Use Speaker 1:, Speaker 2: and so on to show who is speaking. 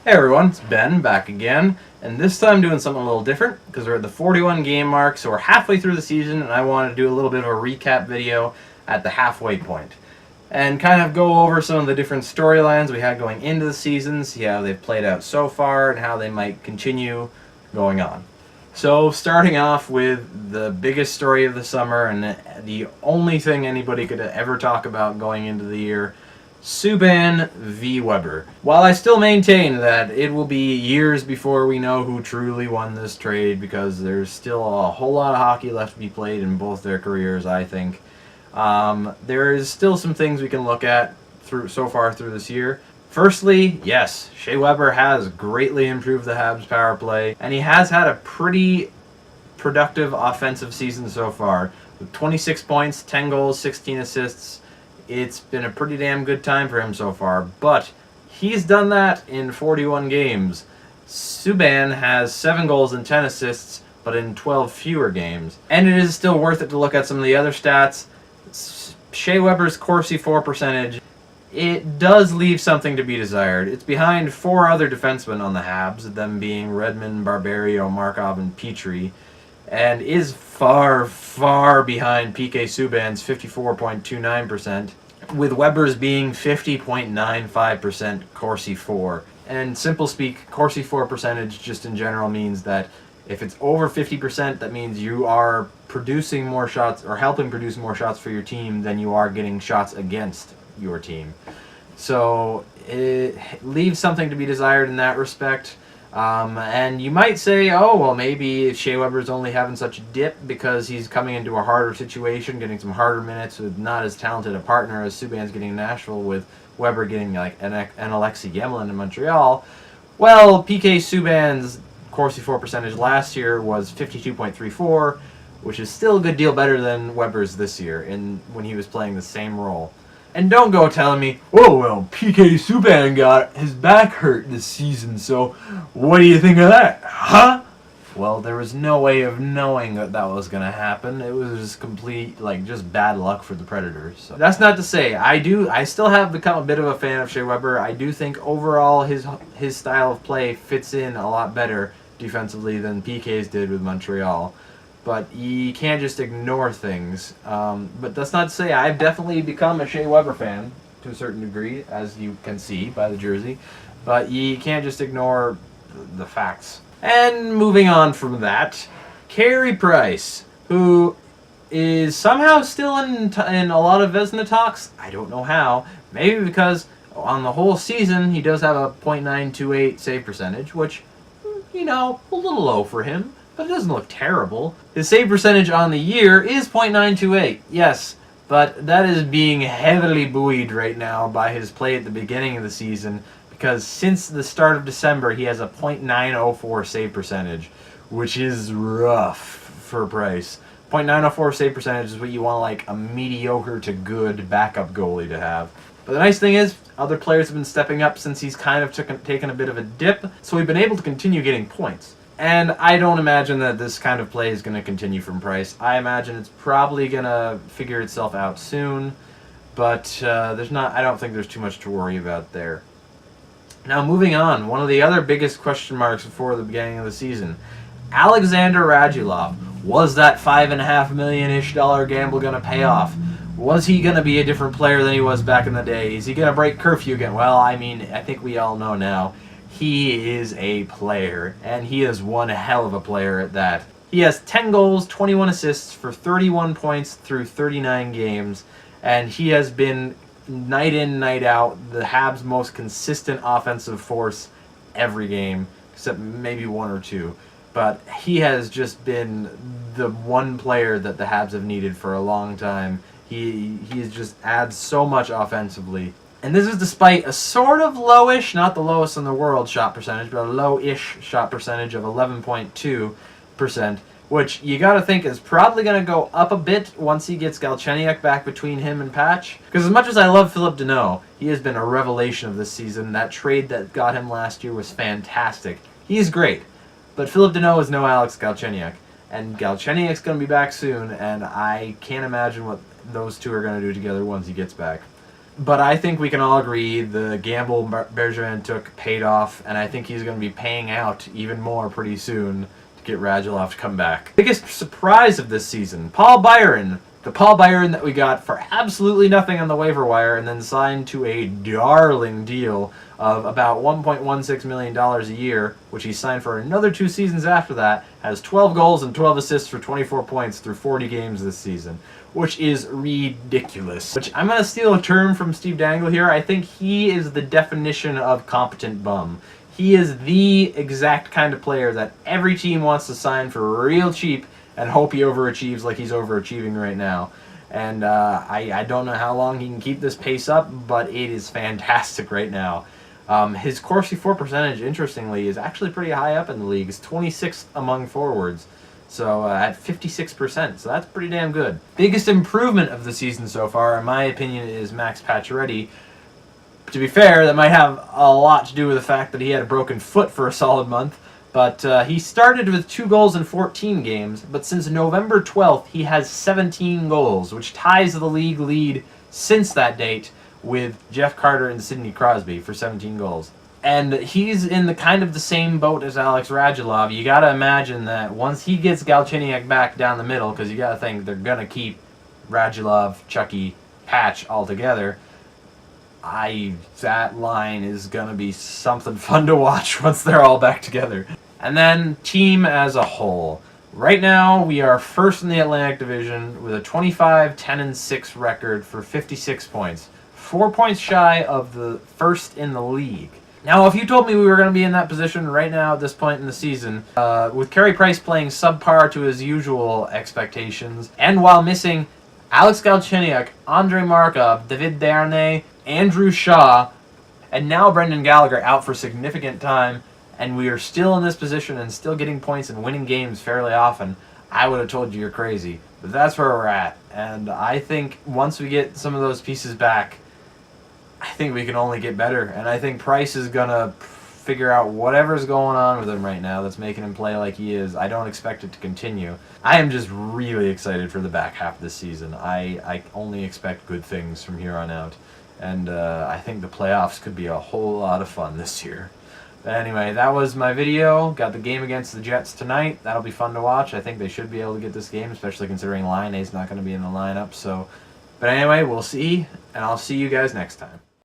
Speaker 1: Hey everyone, it's Ben back again, and this time doing something a little different because we're at the 41 game mark, so we're halfway through the season, and I wanted to do a little bit of a recap video at the halfway point and kind of go over some of the different storylines we had going into the season, see how they've played out so far and how they might continue going on. So starting off with the biggest story of the summer and the only thing anybody could ever talk about going into the year, Subban v. Weber. While I still maintain that it will be years before we know who truly won this trade because there's still a whole lot of hockey left to be played in both their careers, I think. There is still some things we can look at so far through this year. Firstly, yes, Shea Weber has greatly improved the Habs power play, and he has had a pretty productive offensive season so far. With 26 points, 10 goals, 16 assists, it's been a pretty damn good time for him so far, but he's done that in 41 games. Subban has 7 goals and 10 assists, but in 12 fewer games. And it is still worth it to look at some of the other stats. Shea Weber's Corsi for percentage, it does leave something to be desired. It's behind 4 other defensemen on the Habs, them being Redmond, Barberio, Markov, and Petrie, and is far, far behind PK Subban's 54.29%, with Weber's being 50.95% Corsi for. And simple speak, Corsi for percentage just in general means that if it's over 50%, that means you are producing more shots or helping produce more shots for your team than you are getting shots against your team. So it leaves something to be desired in that respect. And you might say, oh, well, maybe Shea Weber's only having such a dip because he's coming into a harder situation, getting some harder minutes with not as talented a partner as Subban's getting in Nashville, with Weber getting like an Alexei Yemelin in Montreal. Well, PK Subban's Corsi for percentage last year was 52.34, which is still a good deal better than Weber's this year when he was playing the same role. And don't go telling me, oh, well, PK Subban got his back hurt this season, so what do you think of that? Huh? Well, there was no way of knowing that was going to happen. It was just complete, just bad luck for the Predators. So that's not to say, I still have become a bit of a fan of Shea Weber. I do think overall his style of play fits in a lot better defensively than PK's did with Montreal. But you can't just ignore things. But that's not to say I've definitely become a Shea Weber fan to a certain degree, as you can see by the jersey. But you can't just ignore the facts. And moving on from that, Carey Price, who is somehow still in a lot of Vezina talks. I don't know how. Maybe because on the whole season he does have a .928 save percentage, which, a little low for him. But it doesn't look terrible. His save percentage on the year is .928, yes, but that is being heavily buoyed right now by his play at the beginning of the season, because since the start of December he has a .904 save percentage, which is rough for Price. .904 save percentage is what you want, like a mediocre to good backup goalie to have. But the nice thing is, other players have been stepping up since he's kind of taken a bit of a dip, so we've been able to continue getting points. And I don't imagine that this kind of play is going to continue from Price. I imagine it's probably going to figure itself out soon, but I don't think there's too much to worry about there. Now moving on, one of the other biggest question marks before the beginning of the season, Alexander Radulov. Was that $5.5 million-ish gamble going to pay off? Was he going to be a different player than he was back in the day? Is he going to break curfew again? Well, I think we all know now. He is a player, and he is one hell of a player at that. He has 10 goals, 21 assists for 31 points through 39 games, and he has been, night in, night out, the Habs' most consistent offensive force every game, except maybe 1 or 2. But he has just been the one player that the Habs have needed for a long time. He just adds so much offensively. And this is despite a sort of lowish, not the lowest in the world shot percentage, but a low-ish shot percentage of 11.2%, which you got to think is probably going to go up a bit once he gets Galchenyuk back between him and Patch. Because as much as I love Phillip Danault, he has been a revelation of this season. That trade that got him last year was fantastic. He's great, but Phillip Danault is no Alex Galchenyuk. And Galchenyuk's going to be back soon, and I can't imagine what those two are going to do together once he gets back. But I think we can all agree the gamble Bergevin took paid off, and I think he's going to be paying out even more pretty soon to get Radulov to come back. Biggest surprise of this season, Paul Byron. The Paul Byron that we got for absolutely nothing on the waiver wire and then signed to a darling deal of about $1.16 million a year, which he signed for another 2 seasons after that, has 12 goals and 12 assists for 24 points through 40 games this season, which is ridiculous. Which I'm going to steal a term from Steve Dangle here. I think he is the definition of competent bum. He is the exact kind of player that every team wants to sign for real cheap and hope he overachieves like he's overachieving right now. And I don't know how long he can keep this pace up, but it is fantastic right now. His Corsi for percentage, interestingly, is actually pretty high up in the league. It's 26th among forwards, so at 56%, so that's pretty damn good. Biggest improvement of the season so far, in my opinion, is Max Pacioretty. To be fair, that might have a lot to do with the fact that he had a broken foot for a solid month. But he started with 2 goals in 14 games, but since November 12th, he has 17 goals, which ties the league lead since that date with Jeff Carter and Sidney Crosby for 17 goals. And he's in the kind of the same boat as Alex Radulov. You got to imagine that once he gets Galchenyuk back down the middle, because you got to think they're going to keep Radulov, Chucky, Patch all together, that line is going to be something fun to watch once they're all back together. And then team as a whole. Right now, we are first in the Atlantic Division with a 25-10-6 record for 56 points. 4 points shy of the first in the league. Now, if you told me we were going to be in that position right now at this point in the season, with Carey Price playing subpar to his usual expectations, and while missing Alex Galchenyuk, Andrei Markov, David Dernay, Andrew Shaw, and now Brendan Gallagher out for significant time, and we are still in this position and still getting points and winning games fairly often, I would have told you you're crazy. But that's where we're at. And I think once we get some of those pieces back, I think we can only get better. And I think Price is going to figure out whatever's going on with him right now that's making him play like he is. I don't expect it to continue. I am just really excited for the back half of this season. I only expect good things from here on out. And I think the playoffs could be a whole lot of fun this year. But anyway, that was my video. Got the game against the Jets tonight. That'll be fun to watch. I think they should be able to get this game, especially considering Line A's not going to be in the lineup. But anyway, we'll see, and I'll see you guys next time.